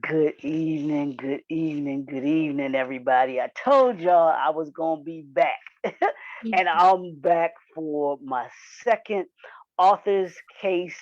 Good evening, good evening, everybody. I told y'all I was going to be back, and I'm back for my second author's case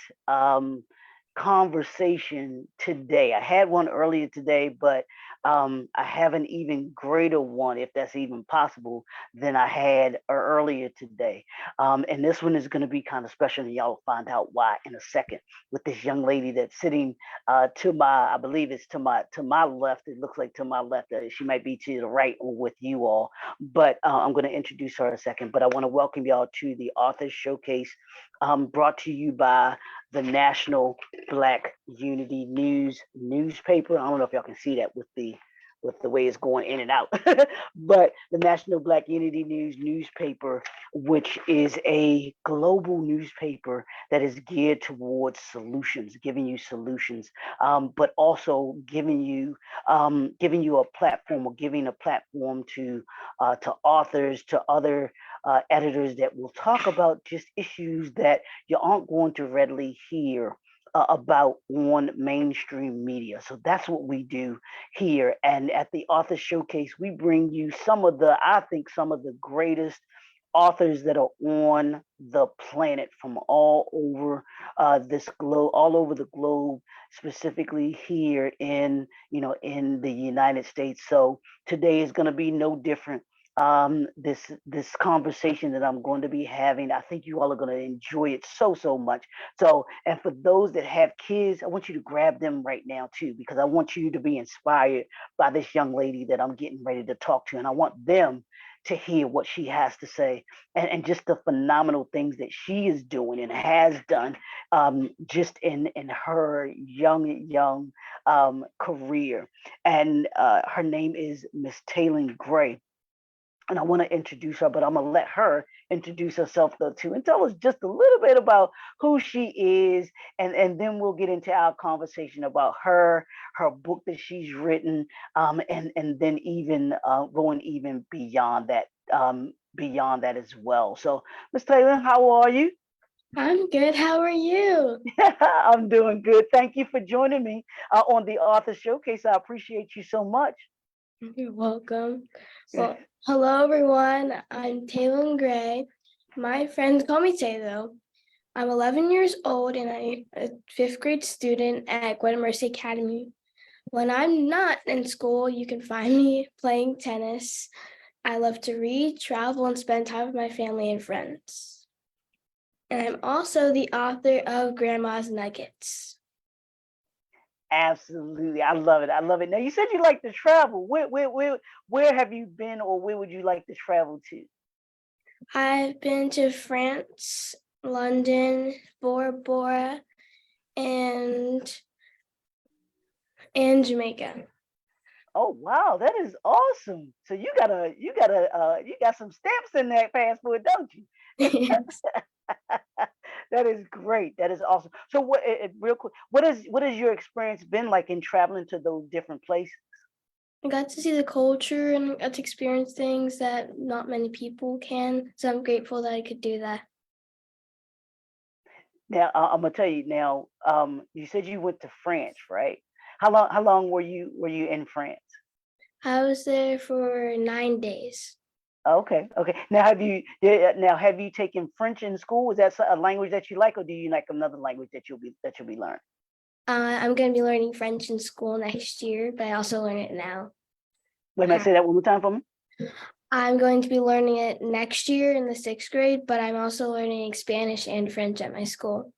conversation today. I had one earlier today, but I have an even greater one, if that's even possible, than I had earlier today. And this one is going to be kind of special, and y'all will find out why in a second. With this young lady that's sitting to my, I believe it's to my left. It looks like to my left. She might be to the right or with you all, but I'm going to introduce her in a second. But I want to welcome y'all to the Authors Showcase, brought to you by the National Black Unity newspaper. I don't know if y'all can see that with the way it's going in and out, but the National Black Unity newspaper, which is a global newspaper that is geared towards solutions, giving you solutions, but also giving you a platform, or giving a platform to authors, to other editors that will talk about just issues that you aren't going to readily hear about on mainstream media. So that's what we do here. And at the Author Showcase, we bring you I think, some of the greatest authors that are on the planet from all over this globe, all over the globe, specifically here in the United States. So today is going to be no different. This conversation that I'm going to be having, I think you all are going to enjoy it so much. So, and for those that have kids, I want you to grab them right now too, because I want you to be inspired by this young lady that I'm getting ready to talk to, and I want them to hear what she has to say, and just the phenomenal things that she is doing and has done, just in her young career. And her name is Miss Taelyn Gray, and I want to introduce her, but I'm gonna let her introduce herself though too, and tell us just a little bit about who she is, and then we'll get into our conversation about her book that she's written, and then even going even beyond that as well. So, Miss Taylor, how are you? I'm good. How are you? I'm doing good. Thank you for joining me on the Author Showcase. I appreciate you so much. You're welcome. Well, hello everyone. I'm Taelyn Gray. My friends call me Tay though. I'm 11 years old and I'm a fifth grade student at Gwen Mercy Academy. When I'm not in school, you can find me playing tennis. I love to read, travel, and spend time with my family and friends. And I'm also the author of Grandma's Nuggets. Absolutely. I love it. I love it. Now, you said you like to travel. Where have you been, or where would you like to travel to? I've been to France, London, Bora Bora, and Jamaica. Oh wow, that is awesome. So you got some stamps in that passport, don't you? Yes. That is great. That is awesome. So real quick, what has your experience been like in traveling to those different places? I got to see the culture and got to experience things that not many people can. So I'm grateful that I could do that. Now, I'm gonna tell you now. You said you went to France, right? How long were you in France? I was there for 9 days. Okay, okay. Now have you taken French in school? Is that a language that you like, or do you like another language that you'll be learning? I'm going to be learning French in school next year, but I also learn it now. Wait a minute, say that one more time for me. I'm going to be learning it next year in the sixth grade, but I'm also learning Spanish and French at my school.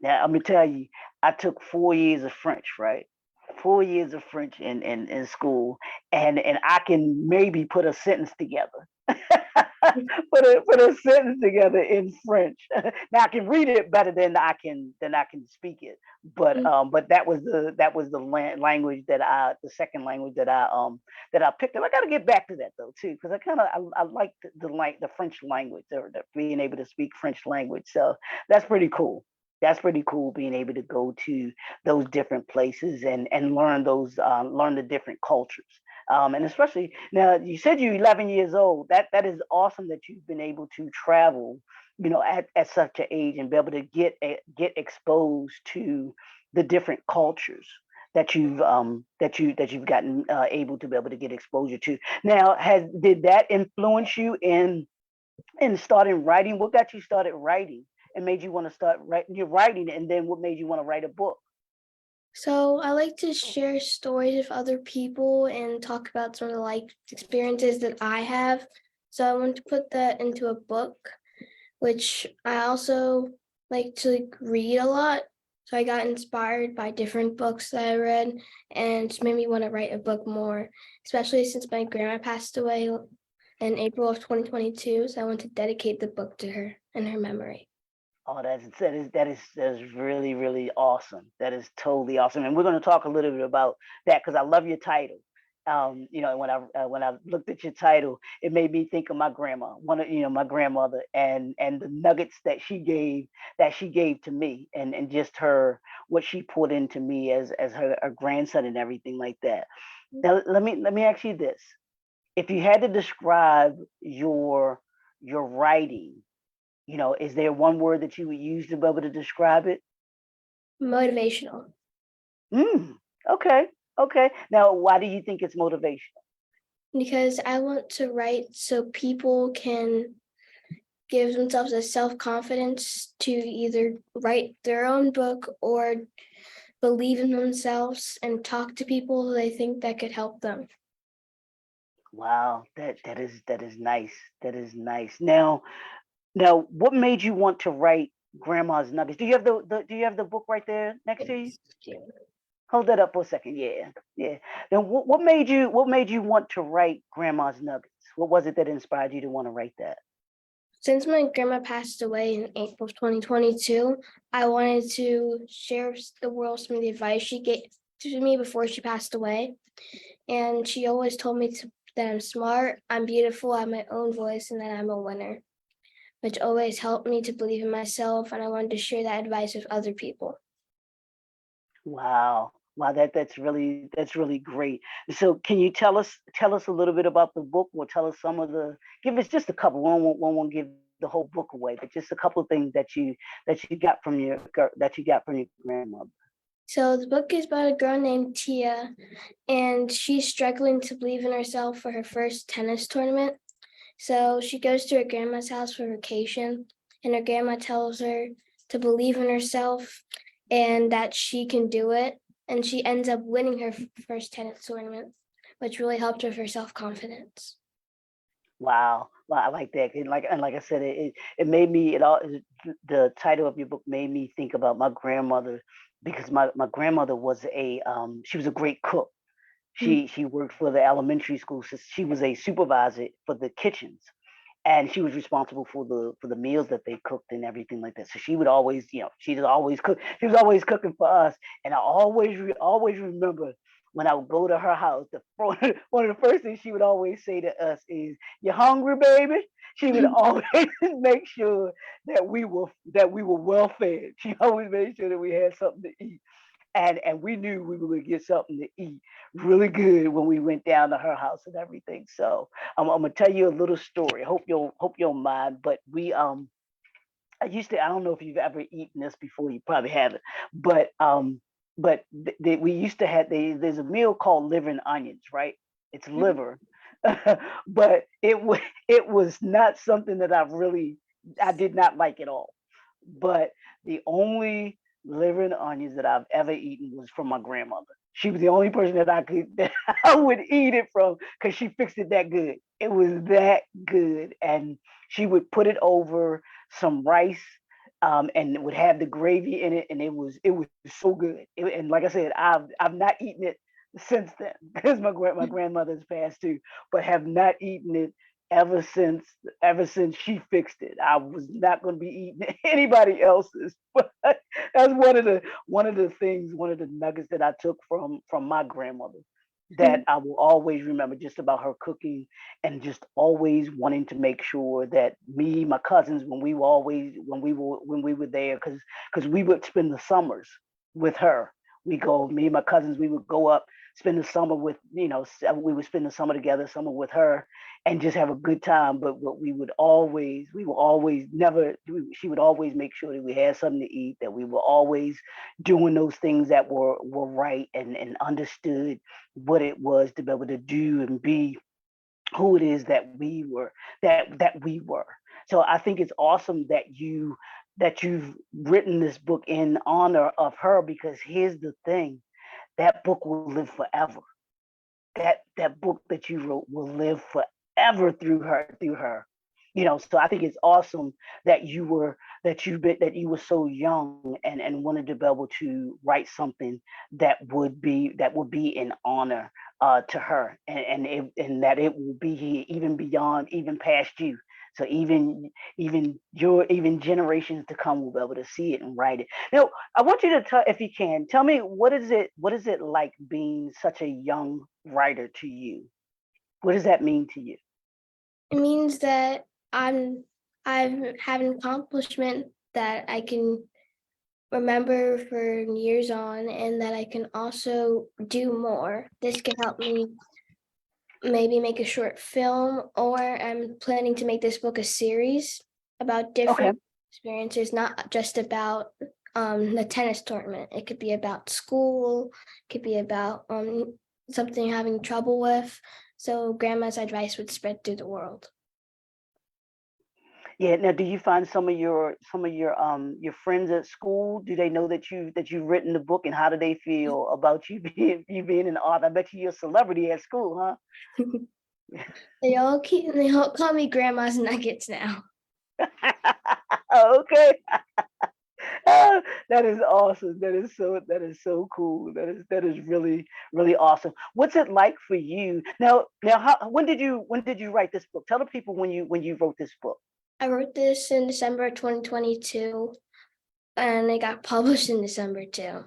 Now I'm gonna tell you, I took 4 years of French, right? 4 years of French in school, and I can maybe put a sentence together. Put a sentence together in French. Now I can read it better than I can speak it. But that was the language the second language that I picked up. I got to get back to that though too, because I like the French language, or being able to speak French language. So that's pretty cool. That's pretty cool, being able to go to those different places and learn the different cultures. And especially now, you said you're 11 years old. That is awesome that you've been able to travel, at such an age, and be able to get exposed to the different cultures. you've gotten able to be able to get exposure to. Now, has did that influence you in starting writing? What got you started writing and made you want to start writing? You're writing, and then what made you want to write a book? So I like to share stories with other people and talk about some of the life experiences that I have. So I want to put that into a book, which I also like to read a lot. So I got inspired by different books that I read and just made me want to write a book more, especially since my grandma passed away in April of 2022. So I want to dedicate the book to her in her memory. Oh, that is really really awesome. That is totally awesome, and we're going to talk a little bit about that because I love your title. When I looked at your title, it made me think of my grandma, my grandmother, and the nuggets that she gave to me, and just her what she put into me as her grandson and everything like that. Now let me ask you this: if you had to describe your writing, is there one word that you would use to be able to describe it? Motivational. Mm, okay, okay. Now, why do you think it's motivational? Because I want to write so people can give themselves a self-confidence to either write their own book or believe in themselves and talk to people they think that could help them. Wow, that is nice. That is nice. Now, what made you want to write Grandma's Nuggets? Do you have the Do you have the book right there next to you? Hold that up for a second. Yeah, yeah. Now, what made you want to write Grandma's Nuggets? What was it that inspired you to want to write that? Since my grandma passed away in April of 2022, I wanted to share with the world some of the advice she gave to me before she passed away. And she always told me that I'm smart, I'm beautiful, I have my own voice, and that I'm a winner, which always helped me to believe in myself. And I wanted to share that advice with other people. Wow. Wow, that's really great. So can you tell us a little bit about the book, or tell us some of the give us just a couple. We won't give the whole book away, but just a couple of things that you got from your grandmother. So the book is about a girl named Tia, and she's struggling to believe in herself for her first tennis tournament. So she goes to her grandma's house for vacation, and her grandma tells her to believe in herself and that she can do it. And she ends up winning her first tennis tournament, which really helped her with her self confidence. Wow. Wow, I like that. And like I said, it made me it all the title of your book made me think about my grandmother, because my grandmother was she was a great cook. Mm. She worked for the elementary school. So she was a supervisor for the kitchens, and she was responsible for the meals that they cooked and everything like that. So she would always, she was always cook. She was always cooking for us, and I always remember when I would go to her house. One of the first things she would always say to us is, "You hungry, baby?" She would always make sure that we were well fed. She always made sure that we had something to eat, and we knew we were going to get something to eat really good when we went down to her house and everything. So I'm gonna tell you a little story. Hope you'll mind. But I don't know if you've ever eaten this before. You probably haven't. But we used to have there's a meal called liver and onions, right? It's liver, but it was not something that I did not like at all. But the only liver and onions that I've ever eaten was from my grandmother. She was the only person that I would eat it from, because she fixed it that good. It was that good, and she would put it over some rice, and it would have the gravy in it, and it was so good. And like I said, I've not eaten it since then because my grandmother's passed too, but have not eaten it ever since she fixed it. I was not going to be eating anybody else's. But that's one of the nuggets that I took from my grandmother, that I will always remember, just about her cooking, and just always wanting to make sure that me, my cousins, when we were there, because we would spend the summers with her Me and my cousins, we would go up, spend the summer with, we would spend the summer together, summer with her, and just have a good time. But we were always never, she would always make sure that we had something to eat, that we were always doing those things that were right, and understood what it was to be able to do and be who it is that we were. So I think it's awesome that you've written this book in honor of her, because here's the thing, that book will live forever. That book that you wrote will live forever through her. So I think it's awesome that you were so young, and wanted to be able to write something that would be in honor to her, and that it will be even beyond, even past you. So even generations to come will be able to see it and write it. Now, I want you to tell, if you can, tell me, what is it like being such a young writer to you? What does that mean to you? It means that I have an accomplishment that I can remember for years on, and that I can also do more. This can help me maybe make a short film, or I'm planning to make this book a series about Okay. different experiences, not just about the tennis tournament. It could be about school, it could be about something you're having trouble with. So grandma's advice would spread through the world. Yeah. Now, do you find some of your friends at school? Do they know that you've written the book, and how do they feel about you being an author? I bet you're a celebrity at school, huh? They all call me grandma's nuggets now. Okay. That is awesome. That is so cool. That is really, really awesome. What's it like for you now? When did you write this book? Tell the people when you wrote this book. I wrote this in December 2022, and it got published in December too.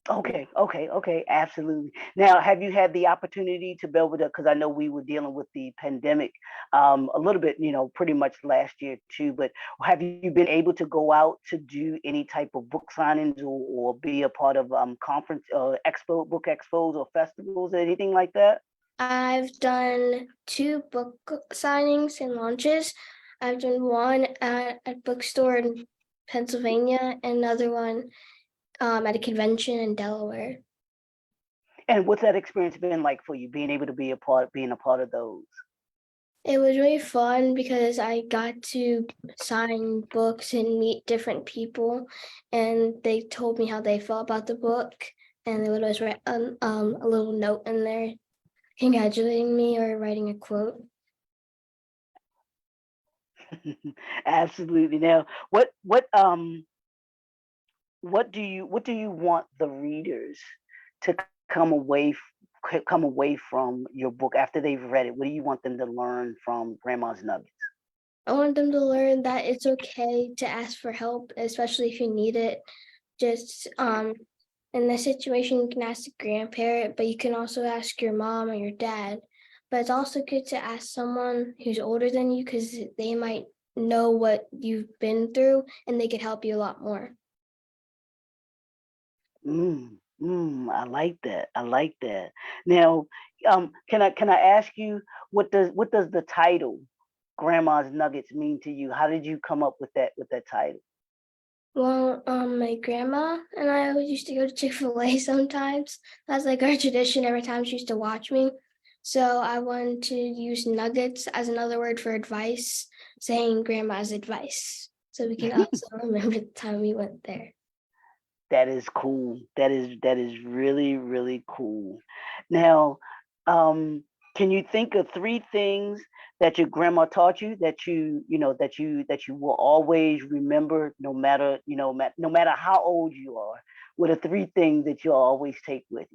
Okay, okay, okay, absolutely. Now, have you had the opportunity to be able to, because I know we were dealing with the pandemic a little bit, pretty much last year too, but have you been able to go out to do any type of book signings, or be a part of conference book expos or festivals or anything like that? I've done 2 book signings and launches. I've done one at a bookstore in Pennsylvania, and another one at a convention in Delaware. And what's that experience been like for you, being a part of those? It was really fun because I got to sign books and meet different people, and they told me how they felt about the book, and they would always write a little note in there congratulating me or writing a quote. Absolutely. Now, what do you want the readers to come away come away from your book after they've read it? What do you want them to learn from Grandma's Nuggets? I want them to learn that it's okay to ask for help, especially if you need it. Just in this situation, you can ask a grandparent, but you can also ask your mom or your dad. But it's also good to ask someone who's older than you, because they might know what you've been through and they could help you a lot more. I like that. I like that. Now, can I ask you, what does the title Grandma's Nuggets mean to you? How did you come up with that title? Well, my grandma and I always used to go to Chick-fil-A sometimes. That's like our tradition every time she used to watch me. So I wanted to use nuggets as another word for advice, saying grandma's advice. So we can also remember the time we went there. That is cool. That is really, really cool. Now, um, can you think of three things that your grandma taught you, that you will always remember, no matter how old you are? What are three things that you'll always take with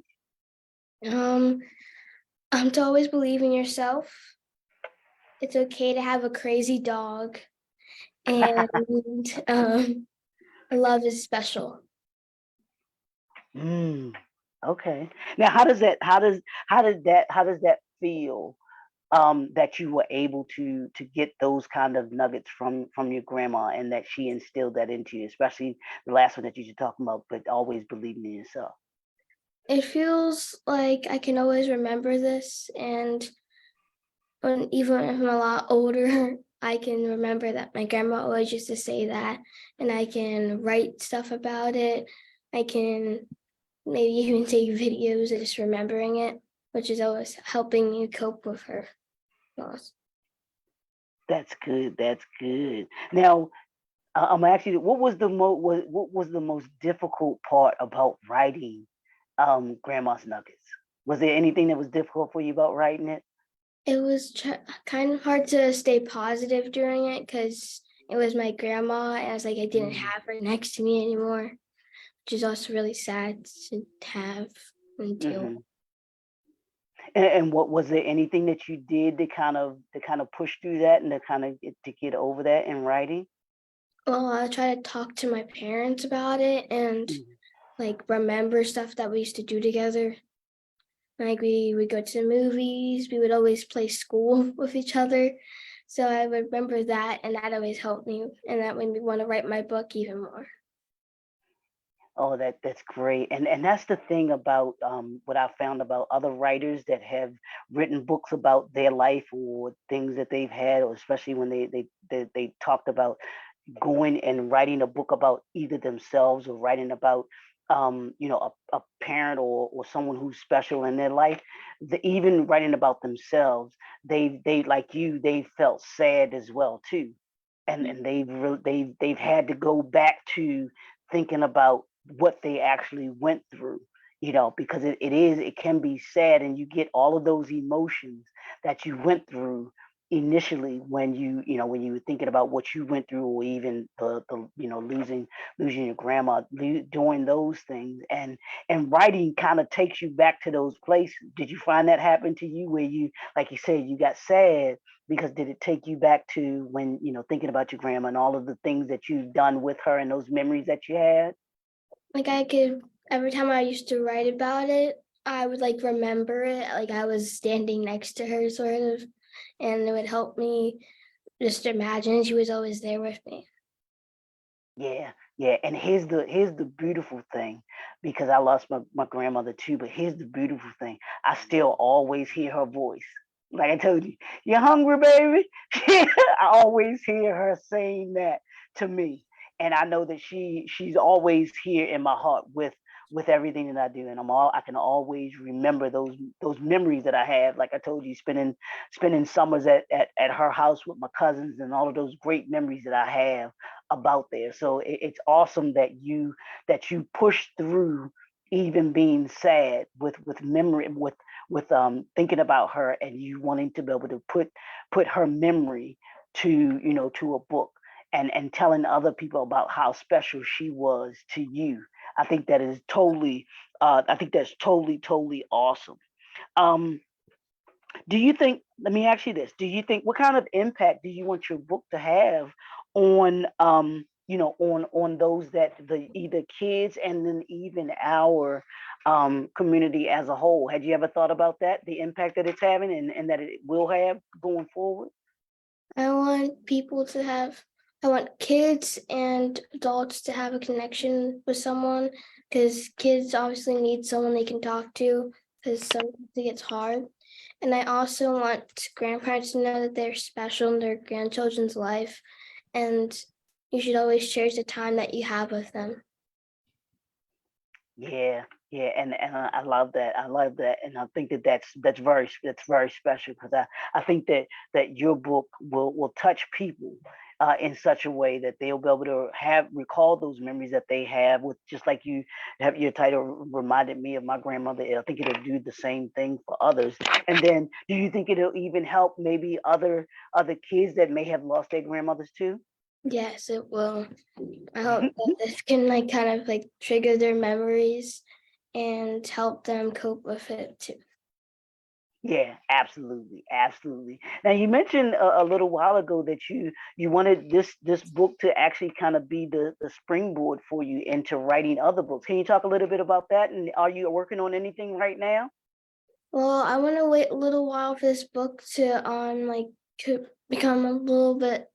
Um, to always believe in yourself. It's okay to have a crazy dog, and love is special. you? Okay. Now, how does that feel that you were able to get those kind of nuggets from your grandma, and that she instilled that into you, especially the last one that you were talking about, but always believing in yourself. It feels like I can always remember this, and even if I'm a lot older, I can remember that my grandma always used to say that, and I can write stuff about it. I can maybe even take videos of just remembering it, which is always helping me cope with her loss. That's good. That's good. Now, I'm actually, what was the most difficult part about writing Grandma's Nuggets? Was there anything that was difficult for you about writing it? It was kind of hard to stay positive during it because it was my grandma, and I was like, I didn't have her next to me anymore, which is also really sad to have and deal. Mm-hmm. And what was there anything that you did to kind of push through that and to kind of to get over that in writing? Well, I try to talk to my parents about it and Mhm. like remember stuff that we used to do together. Like we would go to the movies, we would always play school with each other. So I would remember that, and that always helped me, and that made me want to write my book even more. Oh, that's great, and that's the thing about what I found about other writers that have written books about their life or things that they've had, or especially when they talked about going and writing a book about either themselves or writing about a parent or someone who's special in their life. Even writing about themselves, they like you, they felt sad as well too, and they've had to go back to thinking about what they actually went through, because it can be sad, and you get all of those emotions that you went through initially when when you were thinking about what you went through, or even the losing your grandma, doing those things, and writing kind of takes you back to those places. Did you find that happened to you, where you, like you said, you got sad, because did it take you back to when, thinking about your grandma and all of the things that you've done with her and those memories that you had? Like I could every time I used to write about it, I would like remember it, like I was standing next to her sort of, and it would help me just imagine she was always there with me. Yeah, yeah. And here's the beautiful thing, because I lost my grandmother too, but here's the beautiful thing. I still always hear her voice. Like I told you, you hungry, baby? I always hear her saying that to me. And I know that she's always here in my heart with everything that I do. And I can always remember those memories that I have. Like I told you, spending summers at her house with my cousins, and all of those great memories that I have about there. So it's awesome that you push through even being sad, with memory, with thinking about her, and you wanting to be able to put her memory to a book, and telling other people about how special she was to you. I think that's totally awesome. Um, do you think, let me ask you this, do you think, what kind of impact do you want your book to have on on those, that the either kids, and then even our community as a whole? Had you ever thought about that, the impact that it's having, and that it will have going forward? I want people to have, I want kids and adults to have a connection with someone because kids obviously need someone they can talk to because sometimes it gets hard. And I also want grandparents to know that they're special in their grandchildren's life, and you should always cherish the time that you have with them. Yeah, yeah, and I love that. I love that, and I think that that's very special, because I think that your book will touch people in such a way that they'll be able to have recall those memories that they have with, just like you have your title reminded me of my grandmother. I think it'll do the same thing for others. And then, do you think it'll even help maybe other kids that may have lost their grandmothers too? Yes, it will. I hope that this can like kind of like trigger their memories and help them cope with it too. Yeah, absolutely, absolutely. Now, you mentioned a little while ago that you wanted this book to actually kind of be the springboard for you into writing other books. Can you talk a little bit about that? And are you working on anything right now? Well, I want to wait a little while for this book to to become a little bit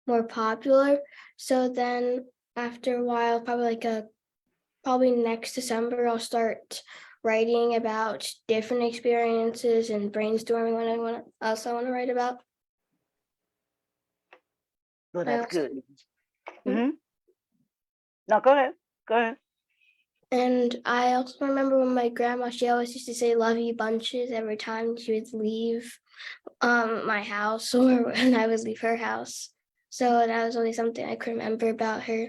more popular. So then after a while, probably next December, I'll start writing about different experiences and brainstorming what I want to write about. Well, I that's also good. Hmm. No, go ahead. Go ahead. and I also remember when my grandma, she always used to say "love you bunches" every time she would leave my house or when I would leave her house. So that was always something I could remember about her.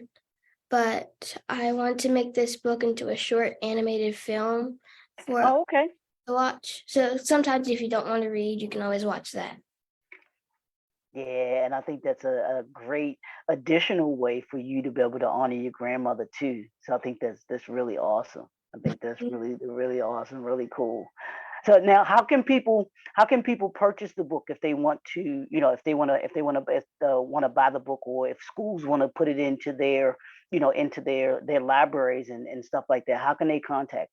But I want to make this book into a short animated film for Oh, okay. to watch. So sometimes if you don't want to read, you can always watch that. Yeah, and I think that's a great additional way for you to be able to honor your grandmother too. So I think that's really awesome. I think that's really awesome, really cool. So now, how can people purchase the book if they want to, if they want to buy the book, or if schools want to put it into their libraries and stuff like that? How can they contact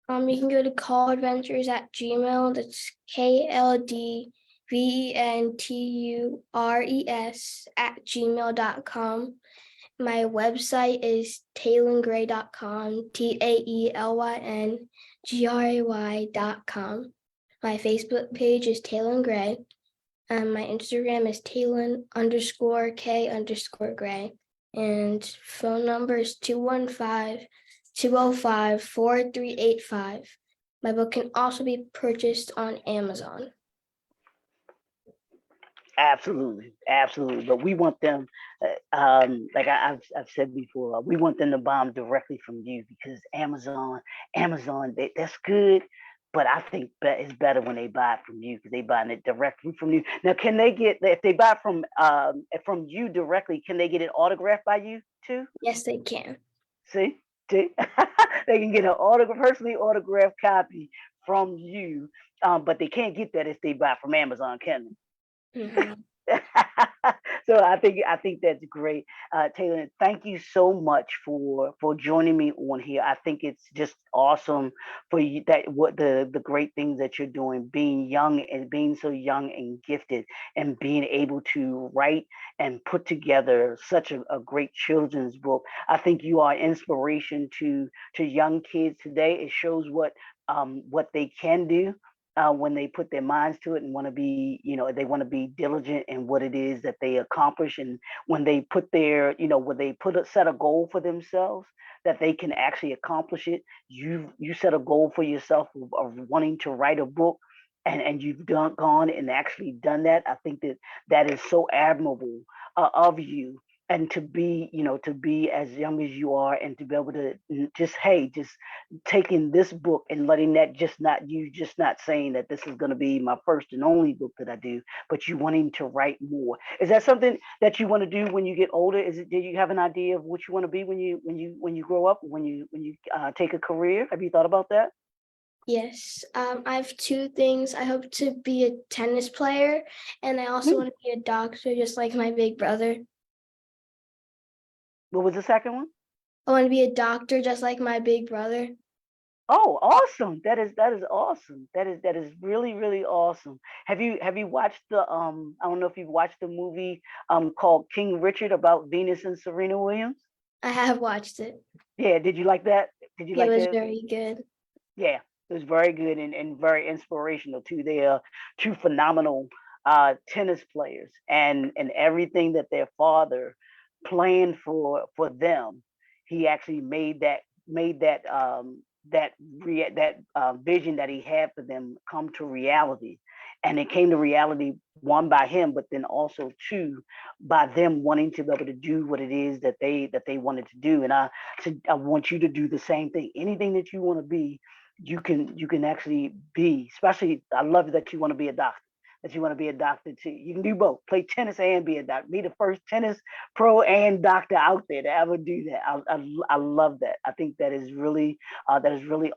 You can go to calladventures at Gmail. That's KLDVENTURES at gmail.com. My website is taelyngray.com, TAELYNGRAY.com. My Facebook page is Taelyn Gray, and my Instagram is Taelyn_K_Gray. And phone number is 215-205-4385. My book can also be purchased on Amazon. Absolutely, absolutely. But we want them, like I've said before, we want them to buy them directly from you, because Amazon, that's good. But I think it's better when they buy it from you, because they buying it directly from you. Now, can they get, if they buy from you directly? Can they get it autographed by you too? Yes, they can. See, see, they can get an personally autographed copy from you, but they can't get that if they buy from Amazon, can they? Mhm. So I think that's great, Taylor. Thank you so much for joining me on here. I think it's just awesome for you, that what the great things that you're doing, being young and being so young and gifted, and being able to write and put together such a great children's book. I think you are inspiration to young kids today. It shows what they can do, when they put their minds to it and want to be, they want to be diligent in what it is that they accomplish. And when they put when they set a goal for themselves, that they can actually accomplish it. You set a goal for yourself of wanting to write a book, and you've gone and actually done that. I think that is so admirable, of you. And to be as young as you are, and to be able to just taking this book and letting that, just not saying that this is going to be my first and only book that I do, but you wanting to write more. Is that something that you want to do when you get older? Do you have an idea of what you want to be when you grow up, when you take a career? Have you thought about that? Yes, I have two things. I hope to be a tennis player, and I also Hmm. want to be a doctor, just like my big brother. What was the second one? I want to be a doctor, just like my big brother. Oh, awesome! That is awesome. That is really really awesome. Have you watched the I don't know if you've watched the movie called King Richard, about Venus and Serena Williams? I have watched it. Yeah, did you like that? Did you It like was that? very good. Yeah, it was very good, and very inspirational too. They are two phenomenal tennis players, and everything that their father planned for them, he actually made that vision that he had for them come to reality. And it came to reality, one, by him, but then also two, by them wanting to be able to do what it is that they wanted to do. And I want you to do the same thing. Anything that you want to be, you can actually be. Especially, I love that you want to be a doctor. That you want to be a doctor too. You can do both. Play tennis and be a doctor. Be the first tennis pro and doctor out there to ever do that. I love that. I think that is really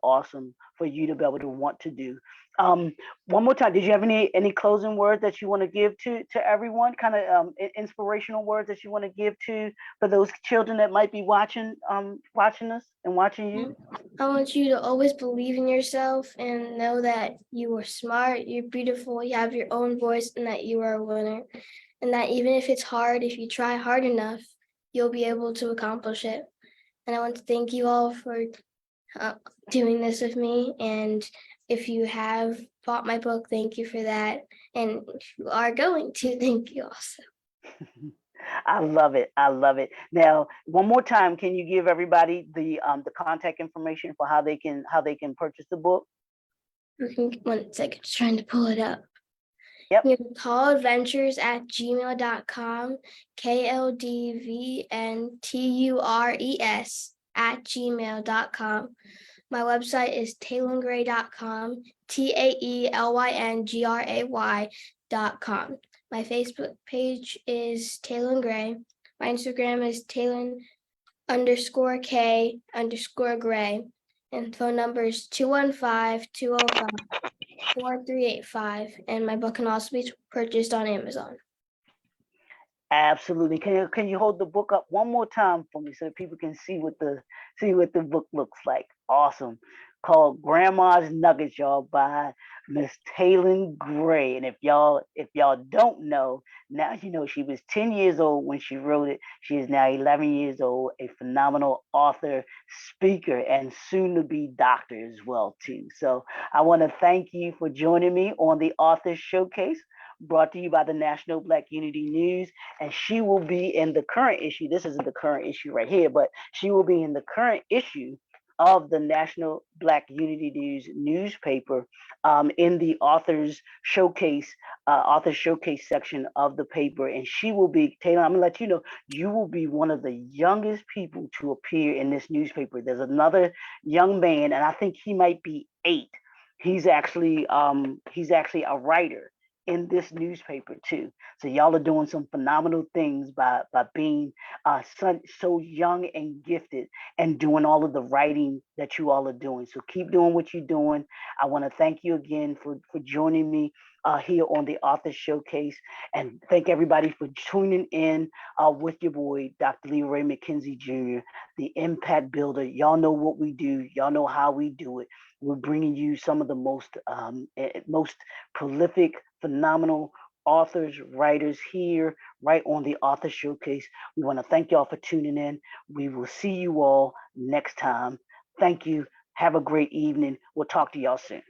awesome for you to be able to want to do. Um, One more time, did you have any closing words that you want to give to everyone? Kind of inspirational words that you want to give to for those children that might be watching us and watching you. I want you to always believe in yourself and know that you are smart, you're beautiful, you have your own voice, and that you are a winner. And that even if it's hard, if you try hard enough, you'll be able to accomplish it. And I want to thank you all for uh, doing this with me. And if you have bought my book, thank you for that. And if you are going to, thank you also. I love it. I love it. Now, one more time, can you give everybody the contact information for how they can purchase the book? You can, 1 second, just trying to pull it up. Yep. You can call adventures@gmail.com, KLDVNTURES@gmail.com. My website is taelyngray.com, TAELYNGRAY.com. My Facebook page is Taelyn Gray. My Instagram is Taelyn_K_Gray. And phone number is 215-205-4385. And my book can also be purchased on Amazon. Absolutely. Can you hold the book up one more time for me so that people can see what the book looks like? Awesome. Called Grandma's Nuggets, y'all, by Miss Taelyn Gray. And if y'all don't know, now you know she was 10 years old when she wrote it. She is now 11 years old, a phenomenal author, speaker, and soon to be doctor as well too. So I want to thank you for joining me on the Author Showcase, brought to you by the National Black Unity News. And she will be in the current issue. This isn't the current issue right here, but she will be in the current issue of the National Black Unity News newspaper, in the author showcase section of the paper. And she will be, Taylor, I'm gonna let you know, you will be one of the youngest people to appear in this newspaper. There's another young man, and I think he might be 8. He's actually a writer in this newspaper too. So y'all are doing some phenomenal things by being so young and gifted and doing all of the writing that you all are doing. So keep doing what you're doing. I want to thank you again for joining me here on the Author Showcase, and thank everybody for tuning in with your boy, Dr. Leroy McKenzie Jr., the Impact Builder. Y'all know what we do. Y'all know how we do it. We're bringing you some of the most prolific, phenomenal authors, writers here right on the Author Showcase. We want to thank y'all for tuning in. We will see you all next time. Thank you. Have a great evening. We'll talk to y'all soon.